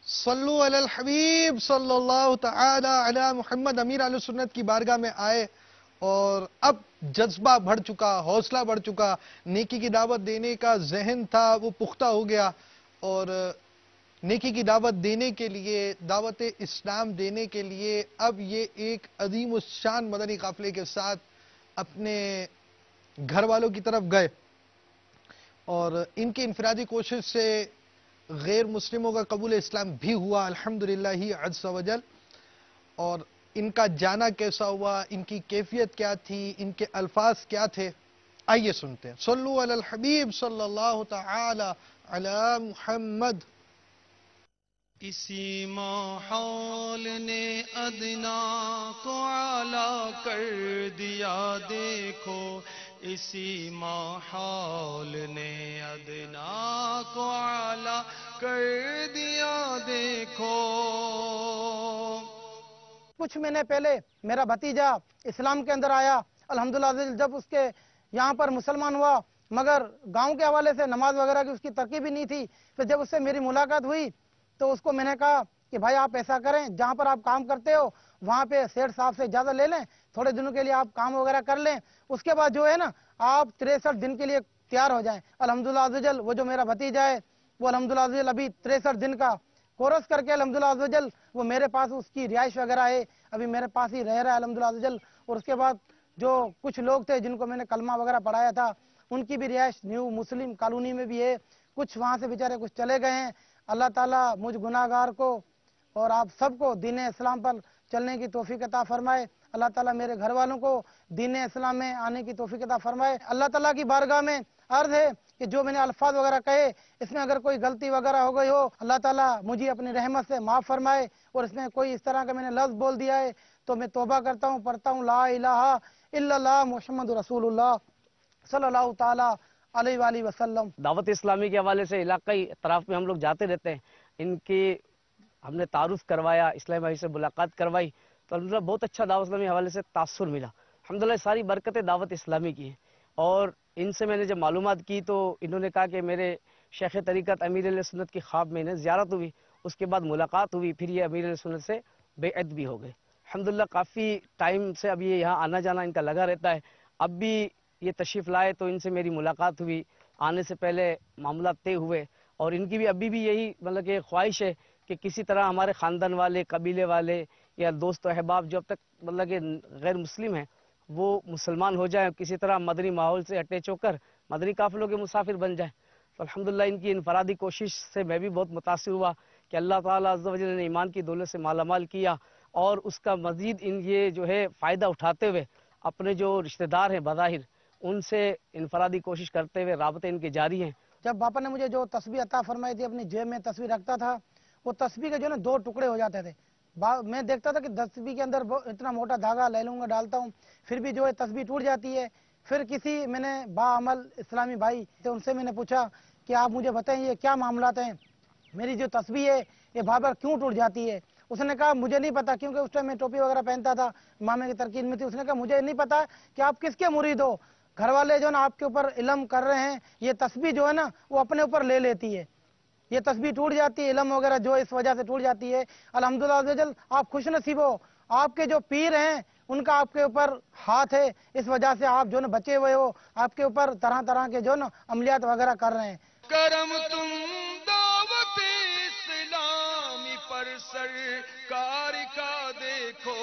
صلو علی الحبیب صلی اللہ تعالی علی محمد. امیر اہل سنت کی بارگاہ میں آئے اور اب جذبہ بڑھ چکا، حوصلہ بڑھ چکا، نیکی کی دعوت دینے کا ذہن تھا وہ پختہ ہو گیا، اور نیکی کی دعوت دینے کے لیے، دعوت اسلام دینے کے لیے اب یہ ایک عظیم الشان مدنی قافلے کے ساتھ اپنے گھر والوں کی طرف گئے، اور ان کی انفرادی کوشش سے غیر مسلموں کا قبول اسلام بھی ہوا الحمدللہ عز و جل. اور ان کا جانا کیسا ہوا، ان کی کیفیت کیا تھی، ان کے الفاظ کیا تھے، آئیے سنتے ہیں. صلو علی الحبیب صلی اللہ تعالی علی محمد. اسی ماحول نے ادنا کو اعلیٰ کر دیا دیکھو، اسی ماحول نے ادنا کو اعلیٰ کر دیا دیکھو. کچھ مہینے پہلے میرا بھتیجا اسلام کے اندر آیا الحمدللہ. جب اس کے یہاں پر مسلمان ہوا مگر گاؤں کے حوالے سے نماز وغیرہ کی اس کی ترکیب ہی نہیں تھی. پھر جب اس سے میری ملاقات ہوئی تو اس کو میں نے کہا کہ بھائی آپ ایسا کریں، جہاں پر آپ کام کرتے ہو وہاں پہ سیٹھ صاحب سے اجازت لے لیں، تھوڑے دنوں کے لیے آپ کام وغیرہ کر لیں، اس کے بعد جو ہے نا آپ 63 دن کے لیے تیار ہو جائیں. الحمدللہ عزوجل وہ جو میرا بھتیجا ہے وہ الحمدللہ عزوجل ابھی 63 دن کا کورس کر کے الحمدللہ عزوجل وہ میرے پاس اس کی رہائش وغیرہ ہے، ابھی میرے پاس ہی رہ رہا ہے الحمدللہ عزوجل. اور اس کے بعد جو کچھ لوگ تھے جن کو میں نے کلمہ وغیرہ پڑھایا تھا ان کی بھی رہائش نیو مسلم کالونی میں بھی ہے، کچھ وہاں سے بیچارے کچھ چلے گئے ہیں. اللہ تعالیٰ مجھ گناہ گار کو اور آپ سب کو دین اسلام پر چلنے کی توفیق عطا فرمائے. اللہ تعالیٰ میرے گھر والوں کو دین اسلام میں آنے کی توفیق عطا فرمائے. اللہ تعالیٰ کی بارگاہ میں عرض ہے کہ جو میں نے الفاظ وغیرہ کہے اس میں اگر کوئی غلطی وغیرہ ہو گئی ہو اللہ تعالیٰ مجھے اپنی رحمت سے معاف فرمائے، اور اس میں کوئی اس طرح کا میں نے لفظ بول دیا ہے تو میں توبہ کرتا ہوں، پڑھتا ہوں لا الہ الا اللہ محمد رسول اللہ صلی اللہ تعالیٰ علیہ وآلہ وسلم. دعوت اسلامی کے حوالے سے علاقائی اطراف میں ہم لوگ جاتے رہتے ہیں، ان کی ہم نے تعارف کروایا، اسلامی بھائی سے ملاقات کروائی تو الحمدللہ بہت اچھا دعوت اسلامی کے حوالے سے تاثر ملا. الحمدللہ ساری برکتیں دعوت اسلامی کی ہیں. اور ان سے میں نے جب معلومات کی تو انہوں نے کہا کہ میرے شیخ طریقت امیر علیہ سنت کی خواب میں انہیں زیارت ہوئی، اس کے بعد ملاقات ہوئی، پھر یہ امیر علیہ سنت سے بیعت بھی ہو گئے. الحمدللہ کافی ٹائم سے اب یہ یہاں آنا جانا ان کا لگا رہتا ہے. اب بھی یہ تشریف لائے تو ان سے میری ملاقات ہوئی، آنے سے پہلے معاملات طے ہوئے، اور ان کی بھی ابھی بھی یہی مطلب کہ خواہش ہے کہ کسی طرح ہمارے خاندان والے، قبیلے والے یا دوست و احباب جو اب تک مطلب کہ غیر مسلم ہیں وہ مسلمان ہو جائیں، کسی طرح مدنی ماحول سے اٹیچ ہو کر مدنی قافلوں کے مسافر بن جائیں. تو الحمدللہ ان کی انفرادی کوشش سے میں بھی بہت متاثر ہوا کہ اللہ تعالیٰ عز و جل نے ایمان کی دولت سے مالا مال کیا، اور اس کا مزید ان یہ جو ہے فائدہ اٹھاتے ہوئے اپنے جو رشتہ دار ہیں بظاہر ان سے انفرادی کوشش کرتے ہوئے رابطے ان کے جاری ہیں. جب باپا نے مجھے جو تسبیح عطا فرمائی تھی اپنی جیب میں تسبیح رکھتا تھا، وہ تسبیح کے جو نا 2 ٹکڑے ہو جاتے تھے. میں دیکھتا تھا کہ تسبیح کے اندر اتنا موٹا دھاگا لے لوں گا ڈالتا ہوں پھر بھی جو ہے تسبیح ٹوٹ جاتی ہے. پھر کسی میں نے باعمل اسلامی بھائی تھے ان سے میں نے پوچھا کہ آپ مجھے بتائیں یہ کیا معاملات ہیں، میری جو تسبیح ہے یہ بار بار کیوں ٹوٹ جاتی ہے. اس نے کہا مجھے نہیں پتا، کیونکہ اس ٹائم میں ٹوپی وغیرہ پہنتا تھا، مامے کی ترکین میں تھی. اس نے کہا مجھے نہیں پتا کہ آپ کس کے مرید ہو، گھر والے جو نا آپ کے اوپر علم کر رہے ہیں، یہ تسبیح جو ہے نا وہ اپنے اوپر لے لیتی ہے، یہ تسبیح ٹوٹ جاتی ہے، علم وغیرہ جو اس وجہ سے ٹوٹ جاتی ہے. الحمدللہ عزوجل آپ خوش نصیب ہو، آپ کے جو پیر ہیں ان کا آپ کے اوپر ہاتھ ہے، اس وجہ سے آپ جو نا بچے ہوئے ہو، آپ کے اوپر طرح طرح کے جو نا عملیات وغیرہ کر رہے ہیں. کرم تم دعوت اسلامی پر سرکار کا دیکھو،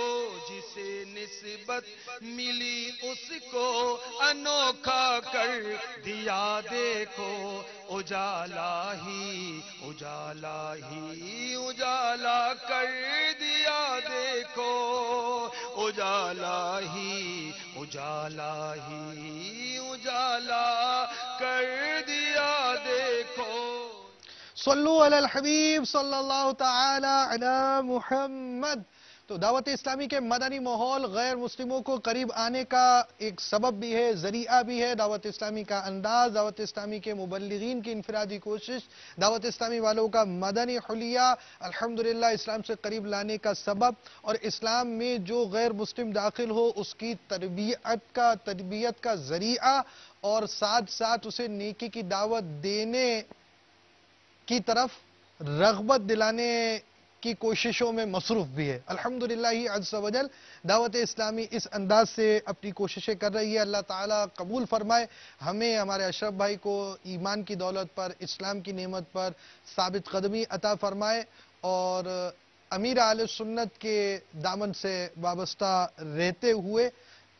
جسے نسبت ملی اس کو انوکھا کر دیا دیکھو. اجالا ہی اجالا ہی اجالا کر دیا دیکھو، اجالا ہی اجالا ہی اجالا کر دیا دیکھو. صلو علی الحبیب صلی اللہ تعالی علی محمد. تو دعوت اسلامی کے مدنی ماحول غیر مسلموں کو قریب آنے کا ایک سبب بھی ہے، ذریعہ بھی ہے. دعوت اسلامی کا انداز، دعوت اسلامی کے مبلغین کی انفرادی کوشش، دعوت اسلامی والوں کا مدنی حلیہ الحمدللہ اسلام سے قریب لانے کا سبب، اور اسلام میں جو غیر مسلم داخل ہو اس کی تربیت کا ذریعہ، اور ساتھ ساتھ اسے نیکی کی دعوت دینے کی طرف رغبت دلانے کی کوششوں میں مصروف بھی ہے. الحمدللہ عز و جل دعوت اسلامی اس انداز سے اپنی کوششیں کر رہی ہے. اللہ تعالیٰ قبول فرمائے، ہمیں ہمارے اشرف بھائی کو ایمان کی دولت پر، اسلام کی نعمت پر ثابت قدمی عطا فرمائے، اور امیر اہل سنت کے دامن سے وابستہ رہتے ہوئے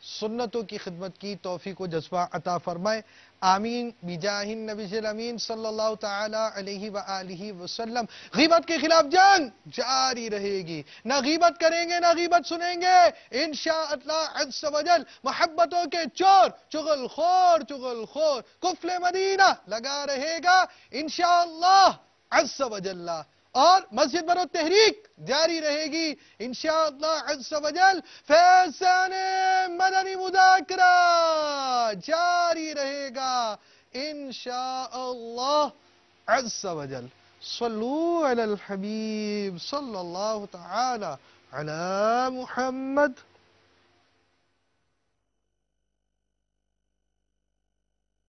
سنتوں کی خدمت کی توفیق و جذبہ عطا فرمائے. آمین بجاہ النبی الامین صلی اللہ تعالی علیہ وآلہ وسلم. غیبت کے خلاف جنگ جاری رہے گی، نہ غیبت کریں گے نہ غیبت سنیں گے انشاءاللہ عز و جل. محبتوں کے چور چغل خور کفل مدینہ لگا رہے گا انشاءاللہ عز و جل، اور مسجد برو تحریک جاری رہے گی انشاءاللہ عز و جل. فیضان مدنی مذاکرہ جاری رہے گا انشاءاللہ عز و جل. صلو علی الحبیب صلی اللہ تعالی علی محمد.